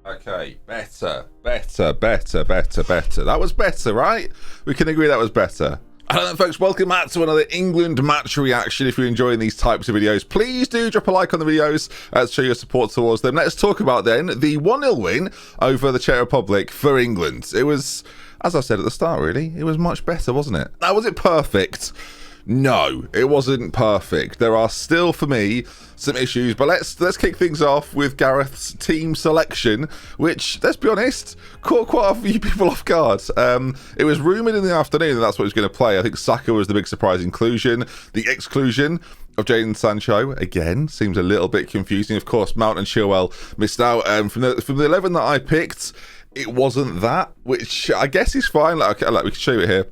Okay, better. That was better, right? We can agree that was better. Hello then, folks, welcome back to another England match reaction. If you're enjoying these types of videos, please do drop a like on the videos to show your support towards them. Let's talk about then the 1-0 win over the Czech Republic for England. It was, as I said at the start, really, it was much better, wasn't it? Now, was it perfect? No, it wasn't perfect. There are still, for me, some issues, but let's kick things off with Gareth's team selection, which, let's be honest, caught quite a few people off guard. It was rumoured in the afternoon that that's what he was going to play. I think Saka was the big surprise inclusion. The exclusion of Jadon Sancho, again, seems a little bit confusing. Of course, Mount and Chilwell missed out. From the 11 that I picked, it wasn't that, which I guess is fine. Like we can show you it here.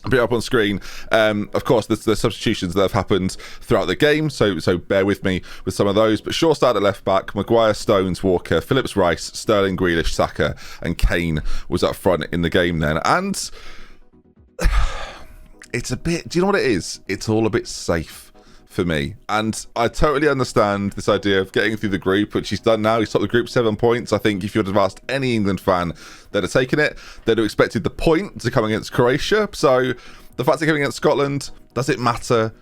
I'll be up on screen. Of course, there's substitutions that have happened throughout the game, so bear with me with some of those. But Shaw started at left back, Maguire, Stones, Walker, Phillips, Rice, Sterling, Grealish, Saka, and Kane was up front in the game then. And it's a bit, do you know what it is? It's all a bit safe for me, and I totally understand this idea of getting through the group, which he's done now. He's topped the group 7 points. I think if you would have asked any England fan, they'd have taken it. They'd have expected the point to come against Croatia. So the fact they're coming against Scotland, does it matter?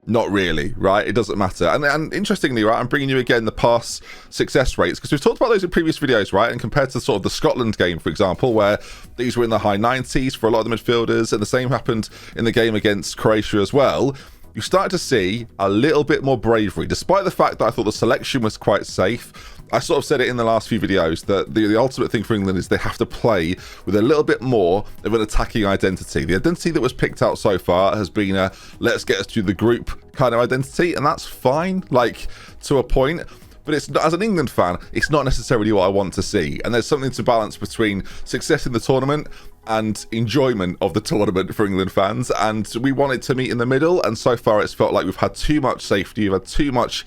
Not really, right? It doesn't matter. And interestingly, right, I'm bringing you again the pass success rates, because we've talked about those in previous videos, right? And compared to sort of the Scotland game, for example, where these were in the high 90s for a lot of the midfielders, and the same happened in the game against Croatia as well. You started to see a little bit more bravery, despite the fact that I thought the selection was quite safe. I sort of said it in the last few videos that the ultimate thing for England is they have to play with a little bit more of an attacking identity. The identity that was picked out so far has been a let's get us through the group kind of identity, and that's fine, like, to a point. But it's not, as an England fan, it's not necessarily what I want to see. And there's something to balance between success in the tournament and enjoyment of the tournament for England fans. And we wanted to meet in the middle. And so far, it's felt like we've had too much safety. We've had too much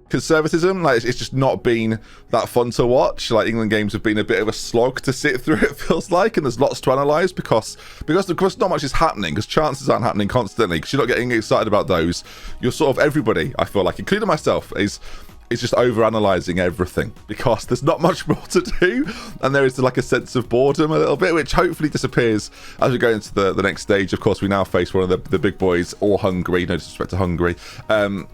conservatism. Like, it's just not been that fun to watch. Like, England games have been a bit of a slog to sit through, it feels like, and there's lots to analyse because of course not much is happening, because chances aren't happening constantly, because you're not getting excited about those. You're sort of, everybody, I feel like, including myself, is just over-analysing everything, because there's not much more to do, and there is like a sense of boredom a little bit, which hopefully disappears as we go into the next stage. Of course, we now face one of the big boys, or Hungary, no disrespect to Hungary,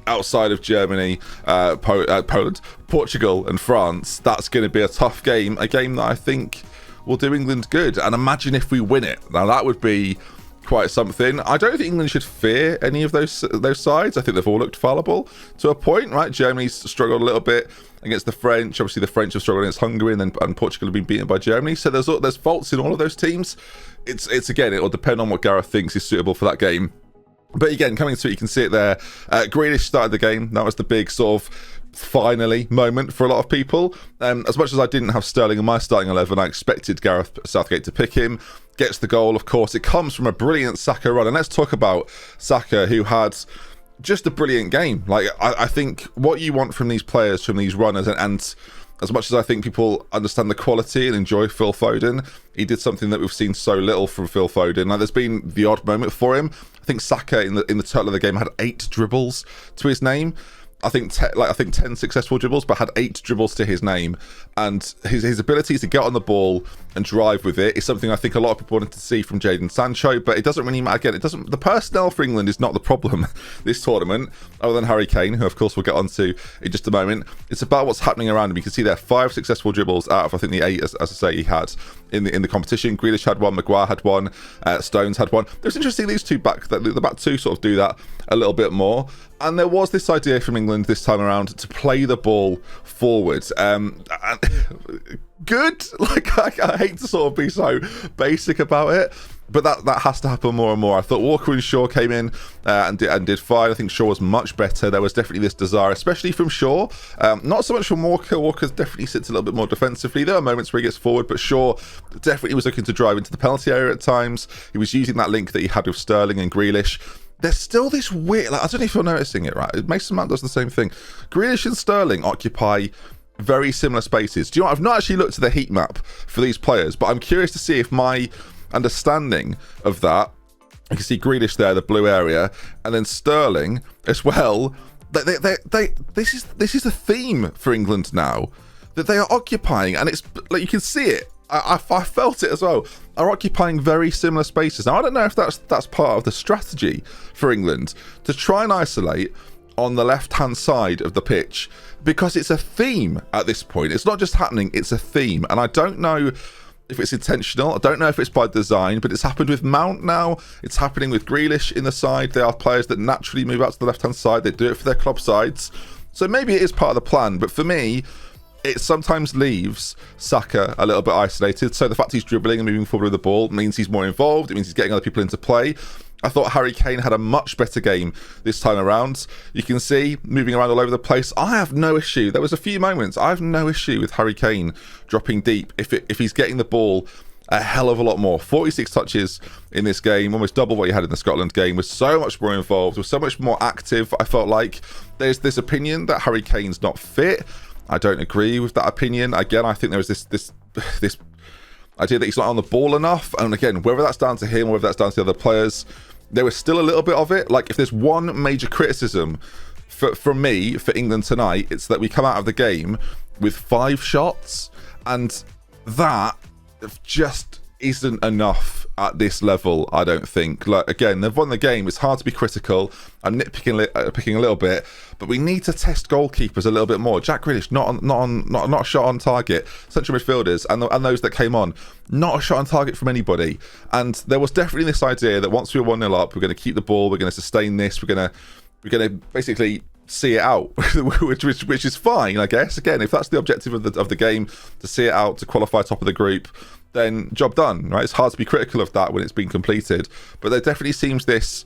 outside of Germany, Poland, Portugal and France. That's going to be a tough game, a game that I think will do England good, and imagine if we win it. Now that would be quite something. I don't think England should fear any of those sides. I think they've all looked fallible to a point, right? Germany's struggled a little bit against the French. Obviously, the French have struggled against Hungary, and Portugal have been beaten by Germany. So there's faults in all of those teams. It's again, it'll depend on what Gareth thinks is suitable for that game. But again, coming to it, you can see it there. Grealish started the game. That was the big sort of finally moment for a lot of people. As much as I didn't have Sterling in my starting 11, I expected Gareth Southgate to pick him. Gets the goal, of course. It comes from a brilliant Saka run. And let's talk about Saka, who had just a brilliant game. Like, I think what you want from these players, from these runners, and as much as I think people understand the quality and enjoy Phil Foden, he did something that we've seen so little from Phil Foden. Now, there's been the odd moment for him. I think Saka in the total of the game had 8 dribbles to his name. I think 10 successful dribbles, but had 8 dribbles to his name. And his ability to get on the ball and drive with it is something I think a lot of people wanted to see from Jadon Sancho, but it doesn't really matter. Again, the personnel for England is not the problem this tournament, other than Harry Kane, who of course we'll get onto in just a moment. It's about what's happening around him. You can see there 5 successful dribbles out of, I think, the 8, as I say, he had in the competition. Grealish had 1, Maguire had 1, Stones had 1. It's interesting, these two the back two sort of do that a little bit more. And there was this idea from England this time around to play the ball forward. Good. Like, I hate to sort of be so basic about it, but that has to happen more and more. I thought Walker and Shaw came in and did fine. I think Shaw was much better. There was definitely this desire, especially from Shaw. Not so much from Walker. Walker definitely sits a little bit more defensively. There are moments where he gets forward, but Shaw definitely was looking to drive into the penalty area at times. He was using that link that he had with Sterling and Grealish. There's still this weird, like, I don't know if you're noticing it, right? Mason Mount does the same thing. Grealish and Sterling occupy very similar spaces. Do you know what? I've not actually looked at the heat map for these players, but I'm curious to see if my understanding of that, you can see Grealish there, the blue area, and then Sterling as well. This is the theme for England now. that they are occupying, and it's like you can see it. I felt it as well, are occupying very similar spaces. Now, I don't know if that's part of the strategy for England to try and isolate on the left-hand side of the pitch, because it's a theme at this point. It's not just happening, it's a theme. And I don't know if it's intentional, I don't know if it's by design, but it's happened with Mount now, it's happening with Grealish in the side. They are players that naturally move out to the left-hand side, they do it for their club sides. So maybe it is part of the plan, but for me, it sometimes leaves Saka a little bit isolated. So the fact he's dribbling and moving forward with the ball means he's more involved. It means he's getting other people into play. I thought Harry Kane had a much better game this time around. You can see moving around all over the place. I have no issue. There was a few moments. I have no issue with Harry Kane dropping deep if he's getting the ball a hell of a lot more. 46 touches in this game, almost double what he had in the Scotland game. Was so much more involved, was so much more active. I felt like there's this opinion that Harry Kane's not fit. I don't agree with that opinion. Again, I think there was this idea that he's not on the ball enough. And again, whether that's down to him or whether that's down to the other players, there was still a little bit of it. Like, if there's one major criticism from me for England tonight, it's that we come out of the game with 5 shots, and that just isn't enough at this level, I don't think. Like, again, they've won the game. It's hard to be critical. I'm nitpicking a little bit, but we need to test goalkeepers a little bit more. Jack Grealish, not a shot on target. Central midfielders and those that came on, not a shot on target from anybody. And there was definitely this idea that once we were 1-0 up, we're going to keep the ball, we're going to sustain this, we're going to basically see it out, which is fine, I guess. Again, if that's the objective of the game, to see it out, to qualify top of the group, then job done, right? It's hard to be critical of that when it's been completed, but there definitely seems this,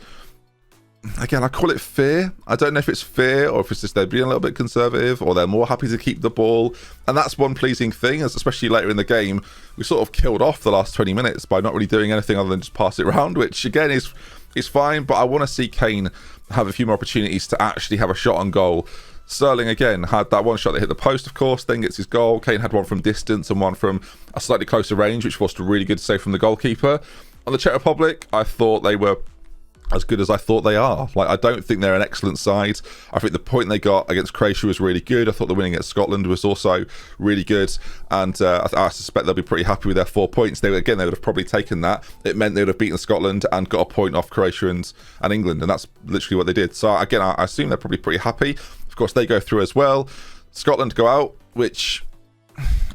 again, I call it fear. I don't know if it's fear or if it's just they're being a little bit conservative, or they're more happy to keep the ball. And that's one pleasing thing, especially later in the game, we sort of killed off the last 20 minutes by not really doing anything other than just pass it around, which again is fine, but I want to see Kane have a few more opportunities to actually have a shot on goal. Sterling, again, had that one shot that hit the post, of course, then gets his goal. Kane had one from distance and one from a slightly closer range, which was a really good save from the goalkeeper. On the Czech Republic, I thought they were as good as I thought they are. Like, I don't think they're an excellent side. I think the point they got against Croatia was really good. I thought the winning against Scotland was also really good, and I suspect they'll be pretty happy with their 4 points. They would have probably taken that. It meant they would have beaten Scotland and got a point off Croatia and England, and that's literally what they did. So again, I assume they're probably pretty happy. Of course, they go through as well. Scotland go out, which,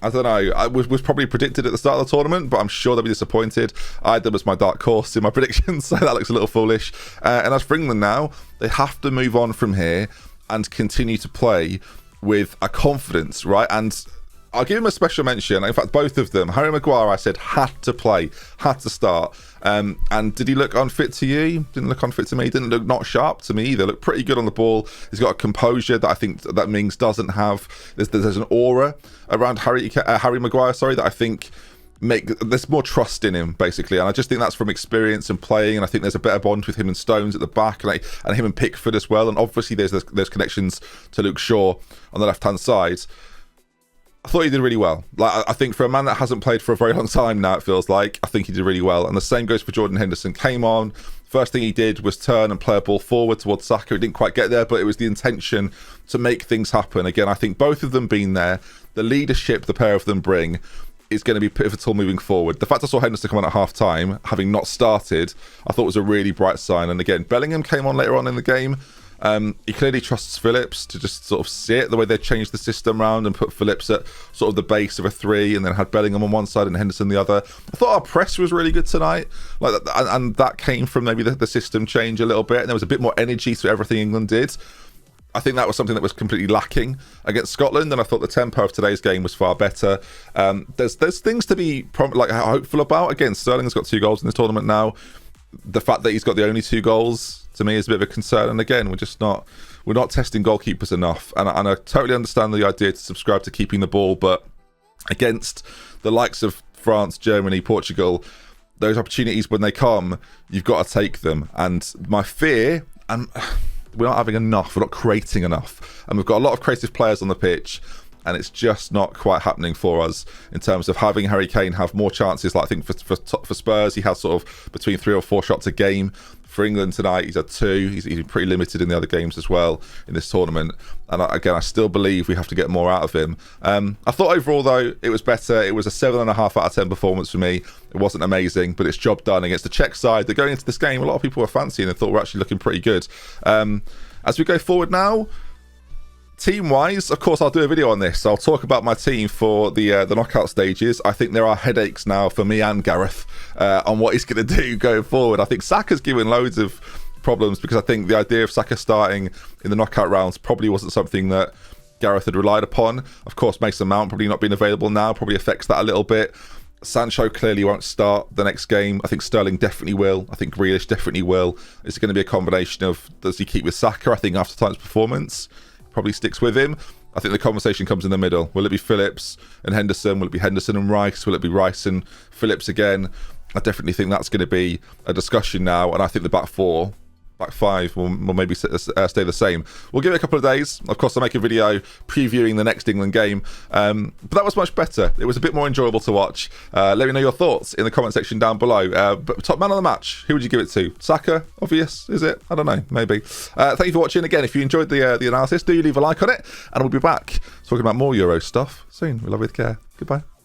I don't know, was probably predicted at the start of the tournament, but I'm sure they'll be disappointed. I had them as my dark horse in my predictions, so that looks a little foolish. And as for England now, they have to move on from here and continue to play with a confidence, right? And I'll give him a special mention. In fact, both of them. Harry Maguire, I said, had to play, had to start. And did he look unfit to you? Didn't look unfit to me. Didn't look not sharp to me either. Looked pretty good on the ball. He's got a composure that I think that Mings doesn't have. There's an aura around Harry Maguire, that I think there's more trust in him, basically. And I just think that's from experience and playing. And I think there's a better bond with him and Stones at the back, and him and Pickford as well. And obviously there's connections to Luke Shaw on the left-hand side. I thought he did really well. Like, I think for a man that hasn't played for a very long time now, it feels like, I think he did really well. And the same goes for Jordan Henderson. Came on, first thing he did was turn and play a ball forward towards Saka. He didn't quite get there, but it was the intention to make things happen. Again, I think both of them being there, the leadership the pair of them bring is going to be pivotal moving forward. The fact I saw Henderson come on at half-time, having not started, I thought was a really bright sign. And again, Bellingham came on later on in the game. He clearly trusts Phillips to just sort of see it, the way they changed the system around and put Phillips at sort of the base of a 3 and then had Bellingham on one side and Henderson the other. I thought our press was really good tonight, and that came from maybe the system change a little bit, and there was a bit more energy to everything England did. I think that was something that was completely lacking against Scotland, and I thought the tempo of today's game was far better. There's things to be hopeful about. Again, Sterling's got 2 goals in this tournament now. The fact that he's got the only 2 goals to me is a bit of a concern, and again, we're not testing goalkeepers enough, and I totally understand the idea to subscribe to keeping the ball, but against the likes of France, Germany, Portugal, those opportunities, when they come, you've got to take them. And my fear, and we're not having enough, we're not creating enough, and we've got a lot of creative players on the pitch, and it's just not quite happening for us in terms of having Harry Kane have more chances. Like I think for Spurs, he has sort of between 3 or 4 shots a game. For England tonight, he's had 2. He's pretty limited in the other games as well in this tournament. And again, I still believe we have to get more out of him. I thought overall, though, it was better. It was a 7.5 out of 10 performance for me. It wasn't amazing, but it's job done against the Czech side. That going into this game, a lot of people were fancying and thought we're actually looking pretty good. As we go forward now, team-wise, of course, I'll do a video on this. I'll talk about my team for the knockout stages. I think there are headaches now for me and Gareth on what he's going to do going forward. I think Saka's given loads of problems because I think the idea of Saka starting in the knockout rounds probably wasn't something that Gareth had relied upon. Of course, Mason Mount probably not being available now probably affects that a little bit. Sancho clearly won't start the next game. I think Sterling definitely will. I think Grealish definitely will. It's going to be a combination of, does he keep with Saka? I think after tonight's performance, probably sticks with him. I think the conversation comes in the middle. Will it be Phillips and Henderson? Will it be Henderson and Rice? Will it be Rice and Phillips again? I definitely think that's going to be a discussion now, and I think the back 5 will maybe stay the same. We'll give it a couple of days. Of course, I'll make a video previewing the next England game. But that was much better. It was a bit more enjoyable to watch. Let me know your thoughts in the comment section down below. But top man of the match, who would you give it to? Saka, obvious, is it? I don't know, maybe. Thank you for watching. Again, if you enjoyed the analysis, do leave a like on it. And we'll be back talking about more Euro stuff soon. We love you with care. Goodbye.